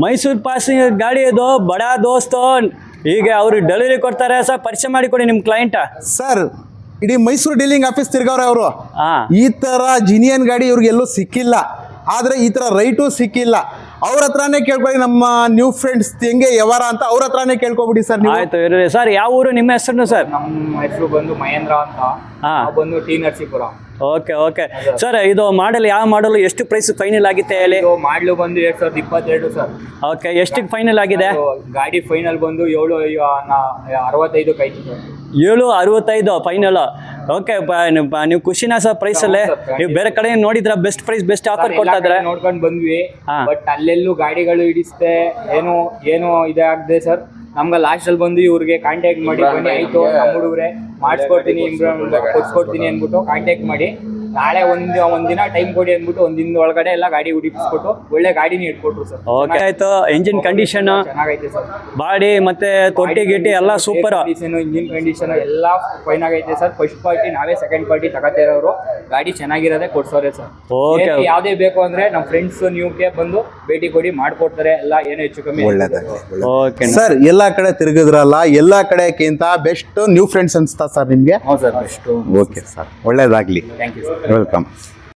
Mysuru passing ಗಾಡಿ ಇದು ಬಡ ದೋಸ್ತು. ಈಗ ಅವರು ಡೆಲಿವರಿ ಕೊಡ್ತಾರೆ ಸರ್, ಪರಿಚಯ ಮಾಡಿಕೊಡಿ ನಿಮ್ಮ ಕ್ಲೈಂಟ. ಸರ್ ಇಡೀ ಮೈಸೂರು ಡೀಲಿಂಗ್ ಆಫೀಸ್ ತಿರ್ಗವ್ರೆ ಅವರು. ಹಾಂ, ಈ ತರ ಜಿನಿಯನ್ ಗಾಡಿ ಇವ್ರಿಗೆ ಎಲ್ಲೂ ಸಿಕ್ಕಿಲ್ಲ, ಆದ್ರೆ ಈ ತರ ರೈಟು ಸಿಕ್ಕಿಲ್ಲ. ಅವ್ರ ಹತ್ರನೇ ಕೇಳ್ಕೊಳ್ಳಿ, ನಮ್ಮ ನ್ಯೂ ಫ್ರೆಂಡ್ಸ್ ಹೆಂಗೆ ವ್ಯವಹಾರ ಅಂತ ಅವ್ರ ಹತ್ರನೇ ಕೇಳ್ಕೊಬಿಡಿ ಸರ್ ನೀವು. ಆಯ್ತು ಇರ್ರಿ ಸರ್. ಯಾವ ಊರು ನಿಮ್ಮ ಹೆಸರು ಸರ್? ನಮ್ಮ ಹೆಸರು ಬಂದು ಮಹೇಂದ್ರ ಅಂತ. ಹಾಂ, ನಾವು ಬಂದು T Narasipura. Okay okay sir. ಇದು ಮಾಡಲ್ ಯಾವ ಮಾಡಲು, ಎಷ್ಟು ಪ್ರೈಸ್ ಫೈನಲ್ ಆಗಿತ್ತೆ ಹೇಳಿ? ಇದು ಮಾಡ್ಲು ಬಂದು 2022 ಸರ್. ಓಕೆ, ಎಷ್ಟಿಗೆ ಫೈನಲ್ ಆಗಿದೆ? ಗಾಡಿ ಫೈನಲ್ ಬಂದು 765 ಆಯ್ತು ಸರ್. 765 ಫೈನಲ್. ಓಕೆ, ನೀವು ಖುಷಿನಾ ಸರ್ ಪ್ರೈಸಲ್ಲೇ? ನೀವು ಬೇರೆ ಕಡೆ ನೋಡಿದ್ರ ಬೆಸ್ಟ್ ಪ್ರೈಸ್, ಬೆಸ್ಟ್ ಆಫರ್ ಕೊಡ್ತಾ ಇದ್ರೆ? ನೋಡ್ಕೊಂಡು ಬಂದ್ವಿ, ಹಾ. ಬಟ್ ಅಲ್ಲೆಲ್ಲೂ ಗಾಡಿಗಳು ಹಿಡಿಸ್ತೆ ಏನು ಇದಾಗದೆ ಸರ್. ನಮ್ಗೆ ಲಾಸ್ಟ್ ಅಲ್ಲಿ ಬಂದು ಇವ್ರಿಗೆ ಕಾಂಟ್ಯಾಕ್ಟ್ ಮಾಡಿ, ಬನ್ನಿ ಆಯ್ತು ನಮ್ಮ ಹುಡುಗ್ರೆ ಮಾಡಿಸ್ಕೊಡ್ತೀನಿ, ಕೊಡ್ಸ್ಕೊಡ್ತೀನಿ ಅಂದ್ಬಿಟ್ಟು ಕಾಂಟ್ಯಾಕ್ಟ್ ಮಾಡಿ, ನಾಳೆ ಒಂದಿನ ಟೈಮ್ ಕೊಡಿ ಅಂದ್ಬಿಟ್ಟು ಒಂದಿನ ಒಳಗಡೆ ಎಲ್ಲ ಗಾಡಿ ಹುಡುಕಿಸ್ಕೊಟ್ಟು ಒಳ್ಳೆ ಗಾಡಿನ ಇಟ್ಕೊಟ್ರು ಸರ್. ಓಕೆ ಆಯ್ತು. ಇಂಜಿನ್ ಕಂಡೀಷನ್, ಚೆನ್ನಾಗೈತೆ ಸರ್. ಬಾಡಿ ಮತ್ತೆ ತೊಟ್ಟಿ ಗಿಟ್ಟಿ ಎಲ್ಲ ಸೂಪರ್. ಇಂಜಿನ್ ಕಂಡೀಷನ್ ಎಲ್ಲ ಫೈನ್ ಆಗೈತೆ ಸರ್. ಫಸ್ಟ್ ಪಾರ್ಟಿ ನಾವೇ, ಸೆಕೆಂಡ್ ಪಾರ್ಟಿ ತಗೋತಾ ಇರೋರು. ಗಾಡಿ ಚೆನ್ನಾಗಿರೋದೇ ಕೊಡ್ಸೋರೆ ಸರ್. ಓಕೆ, ಯಾವ್ದೇ ಬೇಕು ಅಂದ್ರೆ ನಮ್ಮ ಫ್ರೆಂಡ್ಸ್ ನ್ಯೂಗೆ ಬಂದು ಭೇಟಿ ಕೊಡಿ, ಮಾಡ್ಕೊಡ್ತಾರೆ ಎಲ್ಲ, ಏನು ಹೆಚ್ಚು ಕಮ್ಮಿ. ಓಕೆ ಸರ್ ಎಲ್ಲಾ ಕಡೆ ತಿರುಗಿದ್ರಲ್ಲ, ಎಲ್ಲಾ ಕಡೆಗಿಂತ ಬೆಸ್ಟ್ ನ್ಯೂ ಫ್ರೆಂಡ್ಸ್ ಅನ್ಸ್ತಾ ಸರ್ ನಿಮ್ಗೆ? ಹೌದು ಸರ್, ಬೆಸ್ಟ್. ಓಕೆ ಸರ್, ಒಳ್ಳೇದಾಗ್ಲಿ. Thank you sir. ವೆಲ್ಕಮ್.